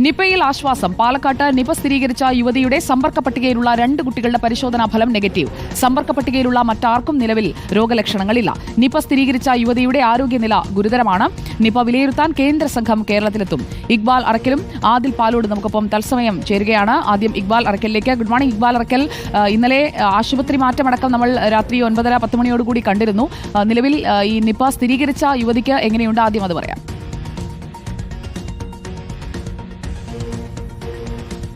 നിപയിൽ ആശ്വാസം. പാലക്കാട്ട് നിപ സ്ഥിരീകരിച്ച യുവതിയുടെ സമ്പർക്ക പട്ടികയിലുള്ള 2 കുട്ടികളുടെ പരിശോധനാ ഫലം നെഗറ്റീവ്. സമ്പർക്ക പട്ടികയിലുള്ള മറ്റാർക്കും നിലവിൽ രോഗലക്ഷണങ്ങളില്ല. നിപ സ്ഥിരീകരിച്ച യുവതിയുടെ ആരോഗ്യനില ഗുരുതരമാണ്. നിപ വിലയിരുത്താൻ കേന്ദ്ര സംഘം കേരളത്തിലെത്തും. ഇക്ബാൽ അറക്കലും ആദിൽ പാലോട് നമുക്കൊപ്പം തത്സമയം ചേരുകയാണ്. ആദ്യം ഇക്ബാൽ അറക്കലിലേക്ക്. Good morning Iqbal Arakkal. ഇന്നലെ ആശുപത്രി മാറ്റമടക്കം നമ്മൾ രാത്രി 9:30-10 മണിയോടുകൂടി കണ്ടിരുന്നു. നിലവിൽ ഈ നിപ സ്ഥിരീകരിച്ച യുവതിക്ക് എങ്ങനെയുണ്ട്? ആദ്യം അത് പറയാം.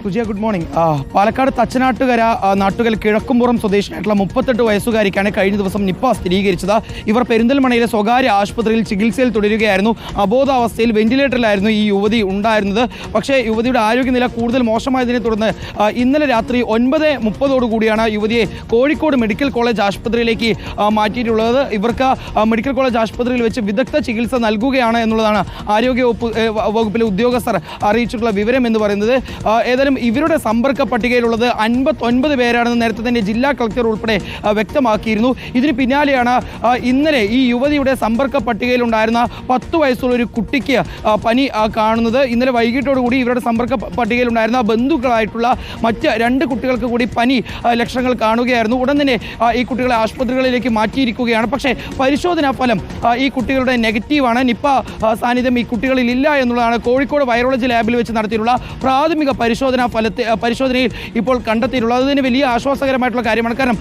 Good morning. പാലക്കാട് തച്ചനാട്ടുകര നാട്ടുകൽ കിഴക്കുംപുറം സ്വദേശിയായിട്ടുള്ള 38 വയസ്സുകാരിക്കാണ് കഴിഞ്ഞ ദിവസം നിപ്പ സ്ഥിരീകരിച്ചത്. ഇവർ പെരിന്തൽമണ്ണയിലെ സ്വകാര്യ ആശുപത്രിയിൽ ചികിത്സയിൽ തുടരുകയായിരുന്നു. അബോധാവസ്ഥയിൽ വെന്റിലേറ്ററിലായിരുന്നു ഈ യുവതി ഉണ്ടായിരുന്നത്. പക്ഷേ യുവതിയുടെ ആരോഗ്യനില കൂടുതൽ മോശമായതിനെ തുടർന്ന് ഇന്നലെ രാത്രി 9:30 യുവതിയെ കോഴിക്കോട് മെഡിക്കൽ കോളേജ് ആശുപത്രിയിലേക്ക് മാറ്റിയിട്ടുള്ളത്. ഇവർക്ക് മെഡിക്കൽ കോളേജ് ആശുപത്രിയിൽ വെച്ച് വിദഗ്ധ ചികിത്സ നൽകുകയാണ് എന്നുള്ളതാണ് ആരോഗ്യ വകുപ്പിലെ ഉദ്യോഗസ്ഥർ അറിയിച്ചിട്ടുള്ള വിവരം എന്ന് പറയുന്നത്. ഏതായാലും ഇവരുടെ സമ്പർക്ക പട്ടികയിലുള്ളത് 59 പേരാണെന്ന് നേരത്തെ തന്നെ ജില്ലാ കളക്ടർ ഉൾപ്പെടെ വ്യക്തമാക്കിയിരുന്നു. ഇതിന് പിന്നാലെയാണ് ഇന്നലെ ഈ യുവതിയുടെ സമ്പർക്ക പട്ടികയിലുണ്ടായിരുന്ന 10 വയസ്സുള്ള ഒരു കുട്ടിക്ക് പനി കാണുന്നത്. ഇന്നലെ വൈകിട്ടോടുകൂടി ഇവരുടെ സമ്പർക്ക പട്ടികയിലുണ്ടായിരുന്ന ബന്ധുക്കളായിട്ടുള്ള മറ്റ് 2 കുട്ടികൾക്ക് കൂടി പനി ലക്ഷണങ്ങൾ കാണുകയായിരുന്നു. ഉടൻ തന്നെ ഈ കുട്ടികളെ ആശുപത്രികളിലേക്ക് മാറ്റിയിരിക്കുകയാണ്. പക്ഷേ പരിശോധനാ ഫലം ഈ കുട്ടികളുടെ നെഗറ്റീവാണ്. നിപ്പ സാന്നിധ്യം ഈ കുട്ടികളിൽ ഇല്ല എന്നുള്ളതാണ് കോഴിക്കോട് വൈറോളജി ലാബിൽ വെച്ച് നടത്തിയിട്ടുള്ള പ്രാഥമിക പരിശോധനയിൽ ഇപ്പോൾ കണ്ടെത്തിയിട്ടുള്ളത്. അതിന് വലിയ ആശ്വാസകരമായിട്ടുള്ള കാര്യമാണ്. കാരണം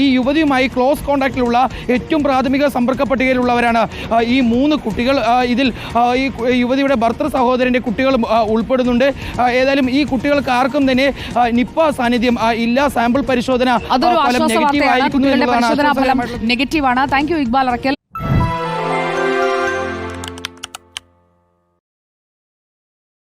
ഈ യുവതിയുമായി ക്ലോസ് കോൺടാക്റ്റിലുള്ള ഏറ്റവും പ്രാഥമിക സമ്പർക്ക പട്ടികയിലുള്ളവരാണ് ഈ 3 കുട്ടികൾ. ഇതിൽ ഈ യുവതിയുടെ ഭർത്തൃ സഹോദരൻ്റെ കുട്ടികളും ഉൾപ്പെടുന്നുണ്ട്. ഏതായാലും ഈ കുട്ടികൾക്ക് ആർക്കും തന്നെ നിപ്പ സാന്നിധ്യം ഇല്ല. സാമ്പിൾ പരിശോധന നെഗറ്റീവാണ്. Thank you Iqbal Arakkal.